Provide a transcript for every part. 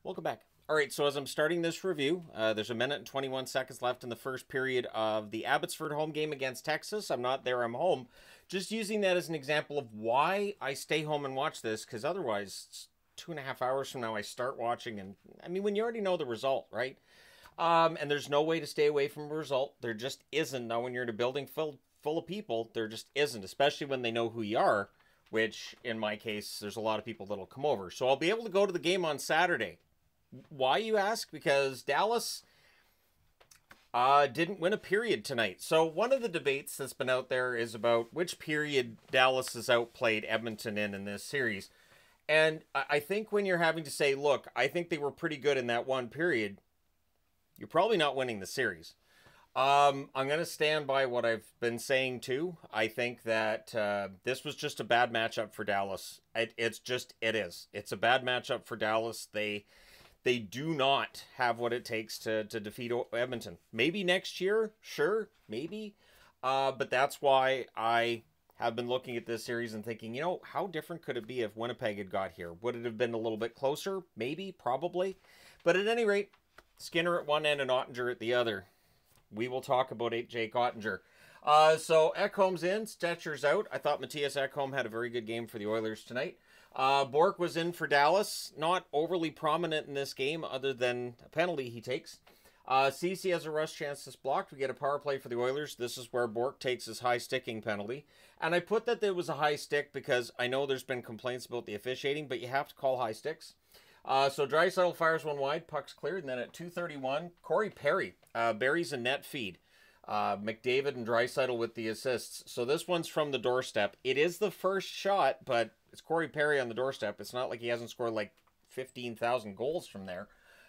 Welcome back. All right, so as I'm starting this review, there's a minute and 21 seconds left in the first period of the Abbotsford home game against Texas. I'm not there, I'm home. Just using that as an example of why I stay home and watch this, because otherwise, it's 2.5 hours from now I start watching, and I mean, when you already know the result, right? And there's no way to stay away from a result. There just isn't. Now, when you're in a building full of people, there just isn't, especially when they know who you are, which, in my case, there's a lot of people that'll come over. So I'll be able to go to the game on Saturday. Why, you ask? Because Dallas didn't win a period tonight. So one of the debates that's been out there is about which period Dallas has outplayed Edmonton in this series. And I think when you're having to say, look, I think they were pretty good in that one period, you're probably not winning the series. I'm going to stand by what I've been saying, too. I think that this was just a bad matchup for Dallas. It is. It's a bad matchup for Dallas. They do not have what it takes to defeat Edmonton. Maybe next year, sure, maybe. But that's why I have been looking at this series and thinking, how different could it be if Winnipeg had got here? Would it have been a little bit closer? Maybe, probably. But at any rate, Skinner at one end and Ottinger at the other. We will talk about Jake Ottinger. So Ekholm's in, Stetcher's out. I thought Matthias Ekholm had a very good game for the Oilers tonight. Bork was in for Dallas. Not overly prominent in this game other than a penalty he takes. Ceci has a rush chance that's blocked. We get a power play for the Oilers. This is where Bork takes his high sticking penalty. And I put that there was a high stick because I know there's been complaints about the officiating, but you have to call high sticks. So Draisaitl fires one wide, puck's cleared, and then at 2:31, Corey Perry buries a net feed. McDavid and Draisaitl with the assists. So this one's from the doorstep. It is the first shot, but it's Corey Perry on the doorstep. It's not like he hasn't scored like 15,000 goals from there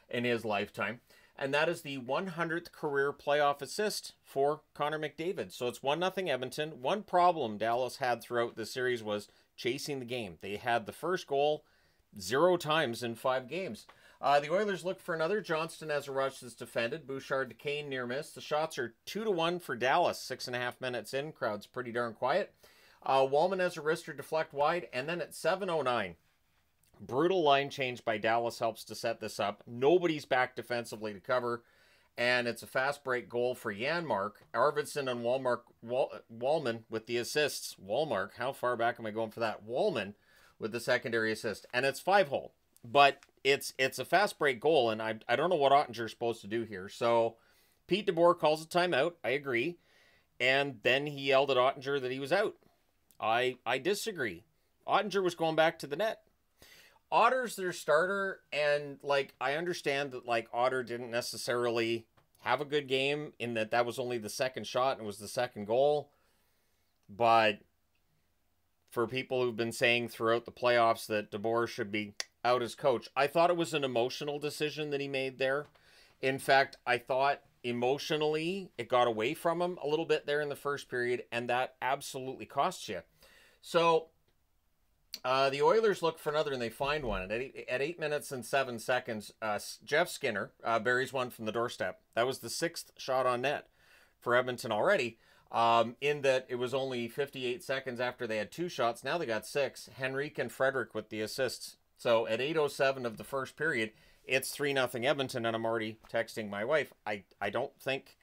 in his lifetime. And that is the 100th career playoff assist for Connor McDavid. So it's 1-0 Edmonton. One problem Dallas had throughout the series was chasing the game. They had the first goal 0 times in 5 games. The Oilers look for another. Johnston has a rush that's defended. Bouchard to Kane near miss. The shots are 2-1 for Dallas. 6.5 minutes in. Crowd's pretty darn quiet. Wallman has a wrister deflect wide. And then at 7:09, brutal line change by Dallas helps to set this up. Nobody's back defensively to cover. And it's a fast break goal for Janmark. Arvidsson and Wallman with the assists. Wallmark, how far back am I going for that? Wallman with the secondary assist. And it's 5-hole. But it's a fast break goal, and I don't know what Ottinger's supposed to do here. So Pete DeBoer calls a timeout. I agree. And then he yelled at Ottinger that he was out. I disagree. Ottinger was going back to the net. Otter's their starter, and I understand that Otter didn't necessarily have a good game in that was only the second shot and was the second goal. But for people who've been saying throughout the playoffs that DeBoer should be out as coach, I thought it was an emotional decision that he made there. In fact, I thought emotionally it got away from him a little bit there in the first period, and that absolutely costs you. So the Oilers look for another, and they find one. At 8 minutes and 7 seconds, Jeff Skinner buries one from the doorstep. That was the 6th shot on net for Edmonton already. In that it was only 58 seconds after they had 2 shots. Now they got 6. Henrique and Frederick with the assists. So at 8:07 of the first period, it's 3-0 Edmonton, and I'm already texting my wife. I don't think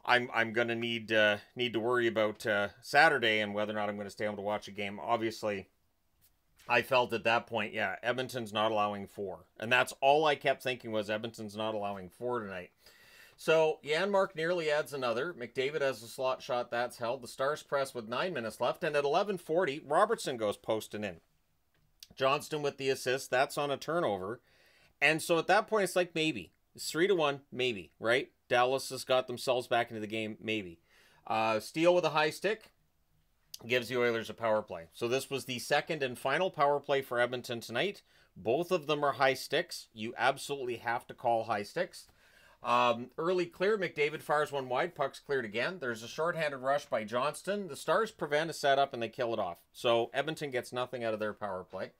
I'm going to need to worry about Saturday and whether or not I'm going to stay home to watch a game. Obviously, I felt at that point, yeah, Edmonton's not allowing 4. And that's all I kept thinking was Edmonton's not allowing 4 tonight. So Janmark nearly adds another. McDavid has a slot shot that's held. The Stars press with 9 minutes left. And at 11:40, Robertson goes posting in. Johnston with the assist. That's on a turnover. And so at that point, it's like maybe. It's 3-1, maybe, right? Dallas has got themselves back into the game, maybe. Steele with a high stick gives the Oilers a power play. So this was the second and final power play for Edmonton tonight. Both of them are high sticks. You absolutely have to call high sticks. Early clear, McDavid fires one wide, puck's cleared again. There's a shorthanded rush by Johnston. The Stars prevent a setup and they kill it off. So Edmonton gets nothing out of their power play.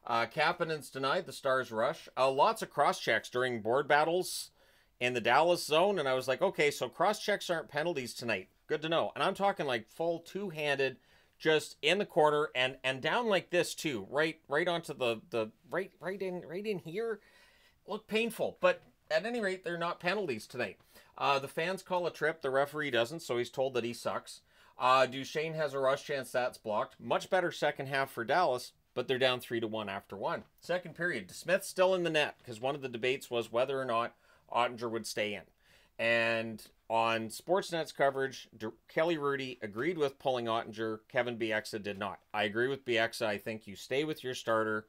Kapanen's denied, the Stars rush. Lots of cross-checks during board battles in the Dallas zone, and I was like, okay, so cross-checks aren't penalties tonight. Good to know. And I'm talking like full two-handed, just in the corner, and down like this too, right onto the right in here. look painful. But at any rate, they're not penalties tonight. The fans call a trip. The referee doesn't, so he's told that he sucks. Duchesne has a rush chance. That's blocked. Much better second half for Dallas, but they're down 3-1 after one. Second period, DeSmith's still in the net because one of the debates was whether or not Ottinger would stay in. And on Sportsnet's coverage, Kelly Rudy agreed with pulling Ottinger. Kevin Bieksa did not. I agree with Bieksa. I think you stay with your starter.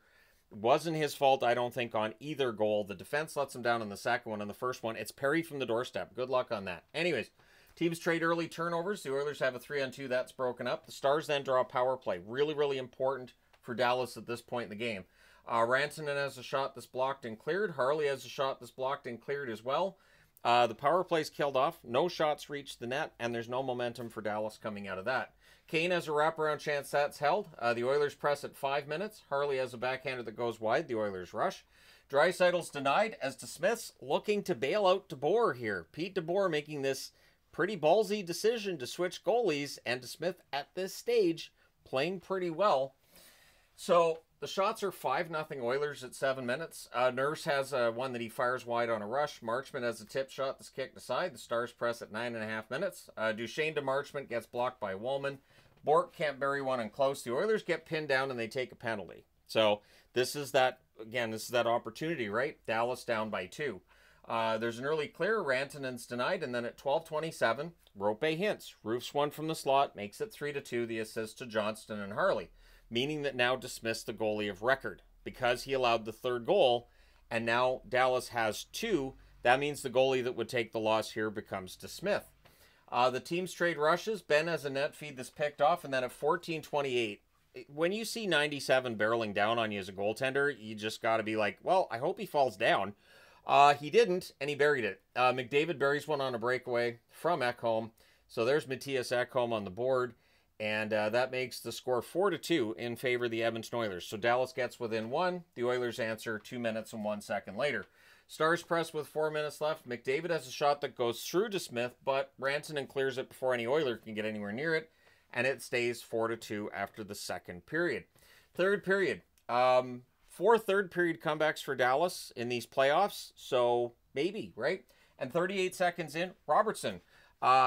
It wasn't his fault, I don't think, on either goal. The defense lets him down on the second one. On the first one, it's parried from the doorstep. Good luck on that. Anyways, teams trade early turnovers. The Oilers have a 3-on-2. That's broken up. The Stars then draw a power play. Really, really important for Dallas at this point in the game. Rantanen has a shot that's blocked and cleared. Harley has a shot that's blocked and cleared as well. The power play's killed off. No shots reached the net, and there's no momentum for Dallas coming out of that. Kane has a wraparound chance that's held. The Oilers press at 5 minutes. Harley has a backhander that goes wide. The Oilers rush. Draisaitl's denied as DeSmith's looking to bail out DeBoer here. Pete DeBoer making this pretty ballsy decision to switch goalies, and DeSmith at this stage playing pretty well. So the shots are 5-0 Oilers at 7 minutes. Nurse has one that he fires wide on a rush. Marchment has a tip shot that's kicked aside. The Stars press at 9.5 minutes. Duchesne to Marchment gets blocked by Wallman. Bork can't bury one in close. The Oilers get pinned down and they take a penalty. So this is that, again, this is that opportunity, right? Dallas down by 2. There's an early clear. Rantanen's denied. And then at 12:27, Roope hints. Roofs one from the slot, makes it 3-2. The assist to Johnston and Harley. Meaning that now dismissed the goalie of record because he allowed the third goal, and now Dallas has 2. That means the goalie that would take the loss here becomes DeSmith. The teams trade rushes. Ben has a net feed that's picked off, and then at 14:28, when you see 97 barreling down on you as a goaltender, you just got to be like, well, I hope he falls down. He didn't, and he buried it. McDavid buries one on a breakaway from Ekholm. So there's Matthias Ekholm on the board. And that makes the score 4-2 in favor of the Edmonton Oilers. So Dallas gets within 1. The Oilers answer 2 minutes and 1 second later. Stars press with 4 minutes left. McDavid has a shot that goes through to Smith, but Rantanen clears it before any Oiler can get anywhere near it. And it stays 4-2 after the second period. Third period. 4 third period comebacks for Dallas in these playoffs. So maybe, right? And 38 seconds in, Robertson.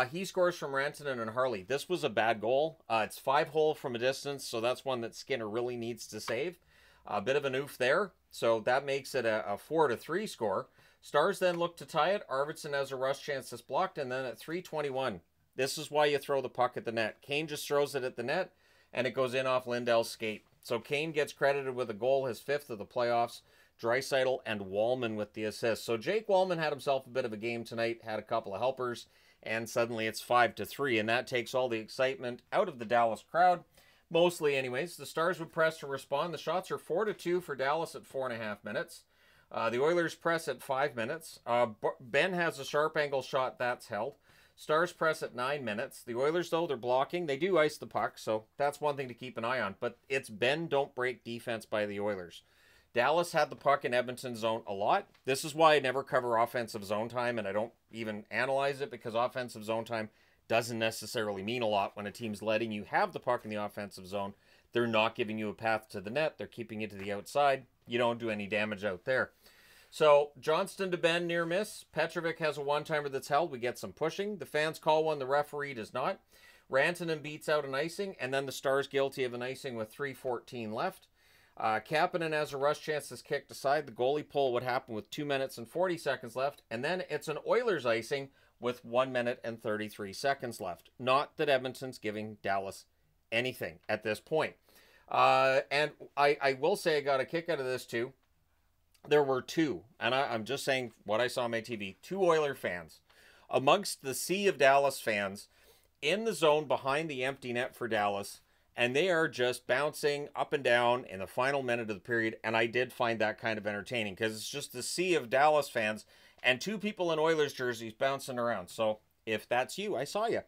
He scores from Rantanen and Harley. This was a bad goal. It's 5-hole from a distance, so that's one that Skinner really needs to save. A bit of an oof there, so that makes it a 4-3 score. Stars then look to tie it. Arvidsson has a rush chance that's blocked, and then at 3:21, this is why you throw the puck at the net. Kane just throws it at the net, and it goes in off Lindell's skate. So Kane gets credited with a goal, his 5th of the playoffs. Draisaitl and Wallman with the assist. So Jake Wallman had himself a bit of a game tonight, had a couple of helpers, and suddenly it's 5-3, and that takes all the excitement out of the Dallas crowd. Mostly anyways. The Stars would press to respond. The shots are 4-2 for Dallas at 4.5 minutes. The Oilers press at 5 minutes. Ben has a sharp angle shot that's held. Stars press at 9 minutes. The Oilers, though, they're blocking. They do ice the puck, so that's one thing to keep an eye on. But it's bend, don't break defense by the Oilers. Dallas had the puck in Edmonton's zone a lot. This is why I never cover offensive zone time, and I don't even analyze it, because offensive zone time doesn't necessarily mean a lot when a team's letting you have the puck in the offensive zone. They're not giving you a path to the net. They're keeping it to the outside. You don't do any damage out there. So Johnston to Ben, near miss. Petrovic has a one-timer that's held. We get some pushing. The fans call one. The referee does not. Rantanen beats out an icing, and then the Stars guilty of an icing with 3:14 left. Kapanen has a rush chance that's kicked aside. The goalie pull would happen with 2 minutes and 40 seconds left. And then it's an Oilers icing with 1 minute and 33 seconds left. Not that Edmonton's giving Dallas anything at this point. And I will say I got a kick out of this too. There were 2, and I'm just saying what I saw on my TV, 2 Oiler fans amongst the sea of Dallas fans in the zone behind the empty net for Dallas. And they are just bouncing up and down in the final minute of the period. And I did find that kind of entertaining, because it's just the sea of Dallas fans and 2 people in Oilers jerseys bouncing around. So if that's you, I saw you.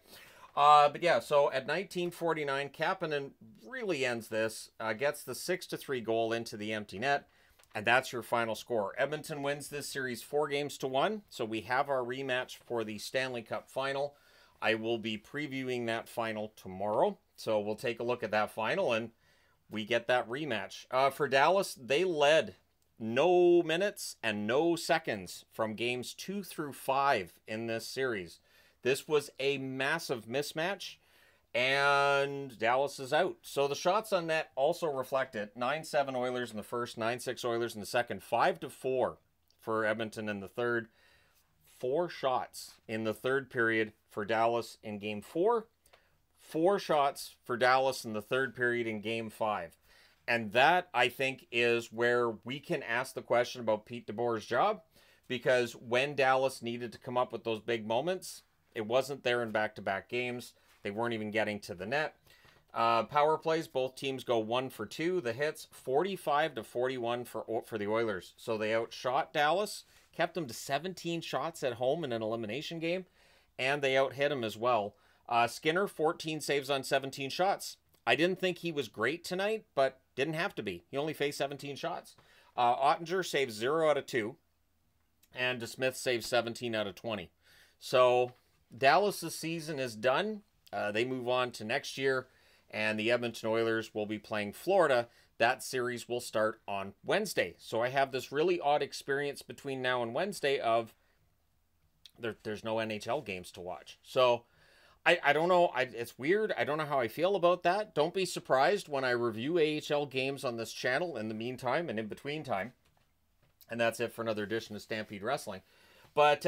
But yeah, so at 19:49, Kapanen really ends this, gets the 6-3 goal into the empty net. And that's your final score. Edmonton wins this series 4-1. So we have our rematch for the Stanley Cup final. I will be previewing that final tomorrow. So we'll take a look at that final, and we get that rematch. For Dallas, they led no minutes and no seconds from games 2 through 5 in this series. This was a massive mismatch, and Dallas is out. So the shots on net also reflect it. 9-7 Oilers in the first, 9-6 Oilers in the second, 5-4 for Edmonton in the third. 4 shots in the third period for Dallas in Game 4. 4 shots for Dallas in the third period in Game 5. And that, I think, is where we can ask the question about Pete DeBoer's job, because when Dallas needed to come up with those big moments, it wasn't there in back-to-back games. They weren't even getting to the net. Power plays, both teams go 1 for 2. The hits, 45-41 for the Oilers. So they outshot Dallas, kept them to 17 shots at home in an elimination game, and they outhit them as well. Skinner, 14 saves on 17 shots. I didn't think he was great tonight, but didn't have to be. He only faced 17 shots. Ottinger saves 0 out of 2, and DeSmith saves 17 out of 20. So Dallas' season is done. They move on to next year, and the Edmonton Oilers will be playing Florida. That series will start on Wednesday. So I have this really odd experience between now and Wednesday of there's no NHL games to watch. So I don't know. It's weird. I don't know how I feel about that. Don't be surprised when I review AHL games on this channel in the meantime and in between time. And that's it for another edition of Stampede Wrestling. But,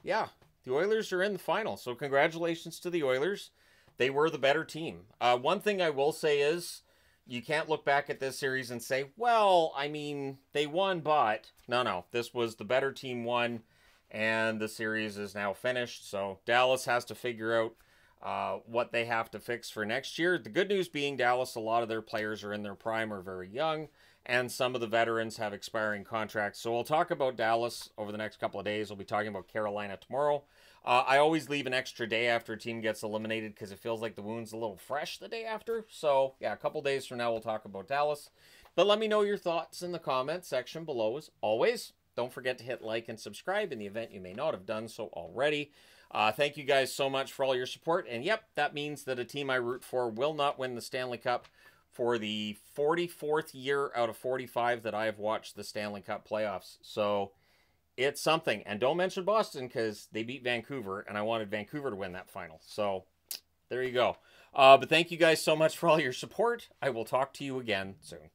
yeah, the Oilers are in the final. So congratulations to the Oilers. They were the better team. One thing I will say is you can't look back at this series and say, well, I mean, they won, but... No. This was the better team won, and the series is now finished. So Dallas has to figure out what they have to fix for next year. The good news being Dallas, a lot of their players are in their prime or very young, and some of the veterans have expiring contracts. So we'll talk about Dallas over the next couple of days. We'll be talking about Carolina tomorrow. I always leave an extra day after a team gets eliminated because it feels like the wound's a little fresh the day after. So, yeah, a couple days from now we'll talk about Dallas. But let me know your thoughts in the comments section below as always. Don't forget to hit like and subscribe in the event you may not have done so already. Thank you guys so much for all your support. And yep, that means that a team I root for will not win the Stanley Cup for the 44th year out of 45 that I have watched the Stanley Cup playoffs. So it's something. And don't mention Boston because they beat Vancouver, and I wanted Vancouver to win that final. So there you go. But thank you guys so much for all your support. I will talk to you again soon.